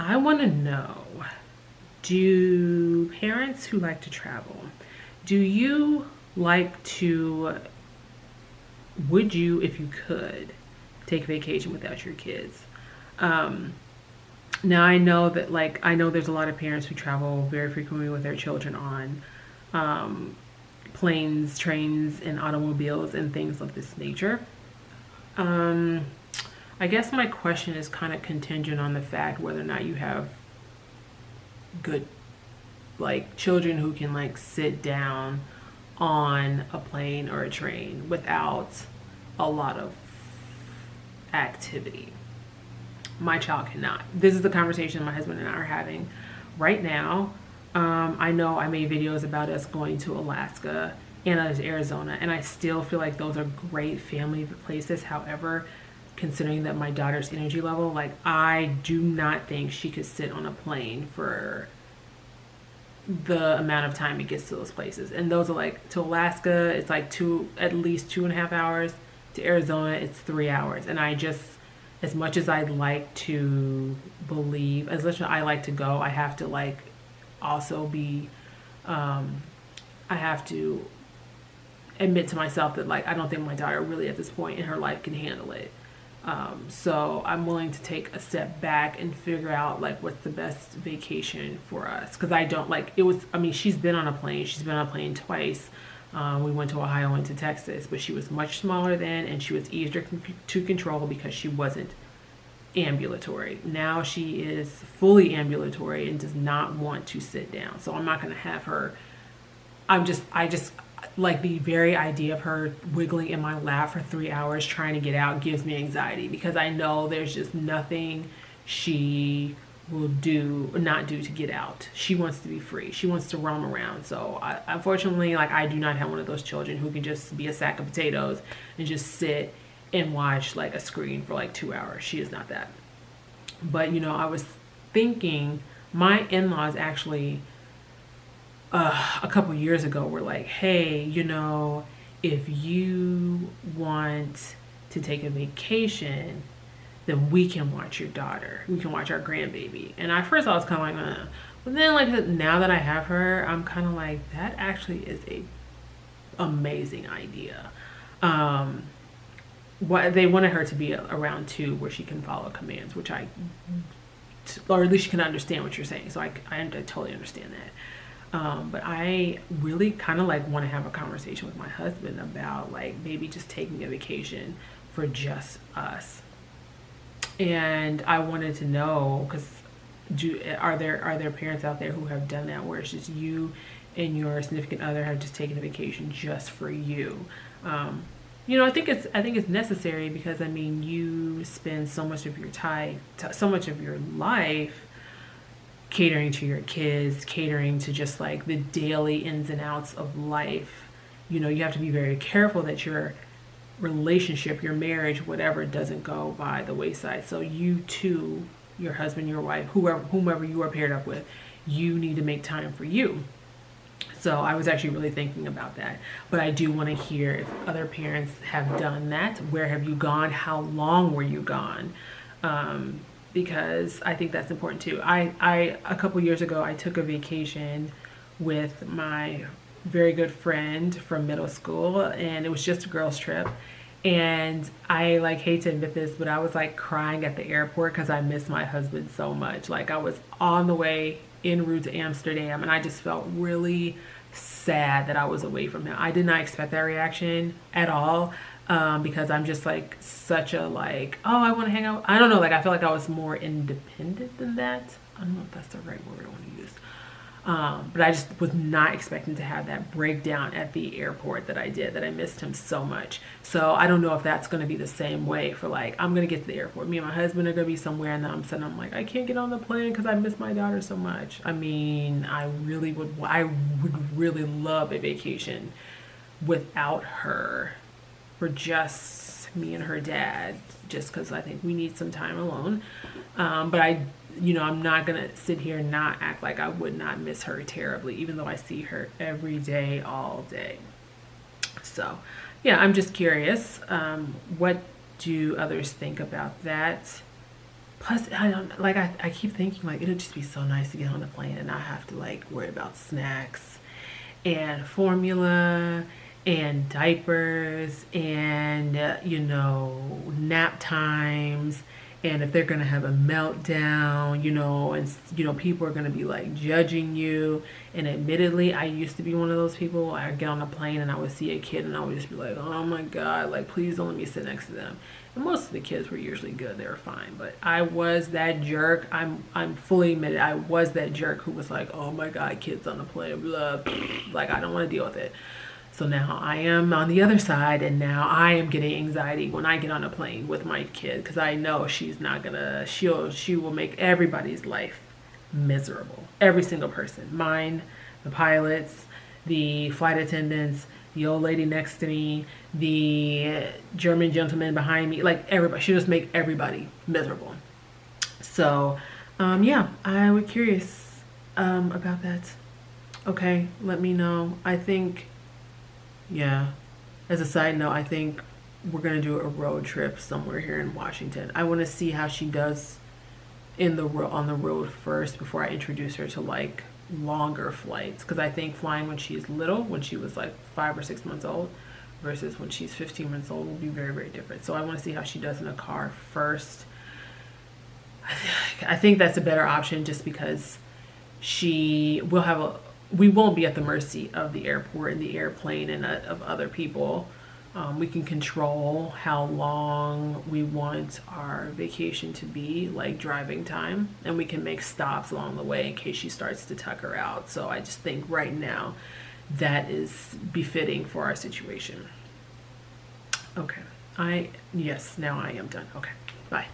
I want to know, do parents who like to travel, do you like to, would you, if you could, take a vacation without your kids? Um, Now I know that I know there's a lot of parents who travel very frequently with their children on um, planes, trains, and automobiles and things of this nature. Um, I guess my question is kind of contingent on the fact whether or not you have good children who can sit down on a plane or a train without a lot of activity. My child cannot. This is the conversation my husband and I are having right now. I know I made videos about us going to Alaska and Arizona, and I still feel like those are great family places. However, considering that my daughter's energy level, I do not think she could sit on a plane for the amount of time it gets to those places. And those are to Alaska, it's at least 2.5 hours. To Arizona, it's 3 hours. And I just, as much as I'd like to believe, as much as I like to go, I have to also be, I have to admit to myself that I don't think my daughter really at this point in her life can handle it. So I'm willing to take a step back and figure out what's the best vacation for us. Cause I don't it was, I mean, she's been on a plane. She's been on a plane twice. We went to Ohio and to Texas, but she was much smaller then, and she was easier to control because she wasn't ambulatory. Now she is fully ambulatory and does not want to sit down. So I'm not going to have her. I just the very idea of her wiggling in my lap for 3 hours trying to get out gives me anxiety, because I know there's just nothing she will do or not do to get out. She wants to be free. She wants to roam around. So unfortunately, I do not have one of those children who can just be a sack of potatoes and just sit and watch a screen for 2 hours. She is not that. But I was thinking, my in-laws actually a couple years ago were hey, if you want to take a vacation, then we can watch your daughter. We can watch our grandbaby. And at first I was kind of but then now that I have her, I'm kind of that actually is a amazing idea. What they wanted her to be around 2, where she can follow commands, which or at least she can understand what you're saying. So I totally understand that. But I really kind of want to have a conversation with my husband about maybe just taking a vacation for just us. And I wanted to know, because are there parents out there who have done that, where it's just you and your significant other have just taken a vacation just for you? I think it's necessary, because I mean, you spend so much of your time, so much of your life catering to your kids, catering to just the daily ins and outs of life. You have to be very careful that your relationship, your marriage, whatever, doesn't go by the wayside. So you too, your husband, your wife, whomever you are paired up with, you need to make time for you. So I was actually really thinking about that. But I do want to hear if other parents have done that. Where have you gone? How long were you gone? Because I think that's important too. I a couple years ago, I took a vacation with my very good friend from middle school, and it was just a girls trip. And I hate to admit this, but I was crying at the airport because I miss my husband so much. I was on the way en route to Amsterdam, and I just felt really sad that I was away from him. I did not expect that reaction at all. Because I'm just such a oh, I want to hang out. I don't know, I feel I was more independent than that. I don't know if that's the right word I want to use. But I just was not expecting to have that breakdown at the airport that I did, that I missed him so much. So I don't know if that's going to be the same way for I'm going to get to the airport. Me and my husband are going to be somewhere, and then I'm sitting, I'm I can't get on the plane because I miss my daughter so much. I mean, I would really love a vacation without her, for just me and her dad, just because I think we need some time alone. But I'm not going to sit here and not act like I would not miss her terribly, even though I see her every day, all day. So, yeah, I'm just curious. What do others think about that? Plus, I don't like. I keep thinking like it'll just be so nice to get on the plane and not have to like worry about snacks and formula and diapers and nap times, and if they're gonna have a meltdown, and people are gonna be like judging you. And admittedly, I used to be one of those people. I get on a plane and I would see a kid and I would just be like, oh my god, like please don't let me sit next to them. And most of the kids were usually good, they were fine, but I was that jerk. I'm fully admitted, I was that jerk who was like, oh my god, kids on the plane, blah, like I don't want to deal with it. So now I am on the other side, and now I am getting anxiety when I get on a plane with my kid, because I know she's not gonna, she will make everybody's life miserable. Every single person, mine, the pilots, the flight attendants, the old lady next to me, the German gentleman behind me, like everybody. She just make everybody miserable. So, yeah, I was curious about that. Okay, let me know. I think, yeah, as a side note, I think we're gonna do a road trip somewhere here in Washington. I want to see how she does on the road first before I introduce her to like longer flights, because I think flying when she's little, when she was like 5 or 6 months old, versus when she's 15 months old will be very, very different. So I want to see how she does in a car first. I think that's a better option, just because we won't be at the mercy of the airport and the airplane and of other people. We can control how long we want our vacation to be, like driving time, and we can make stops along the way in case she starts to tuck her out. So I just think right now that is befitting for our situation. Okay, yes, now I am done. Okay, bye.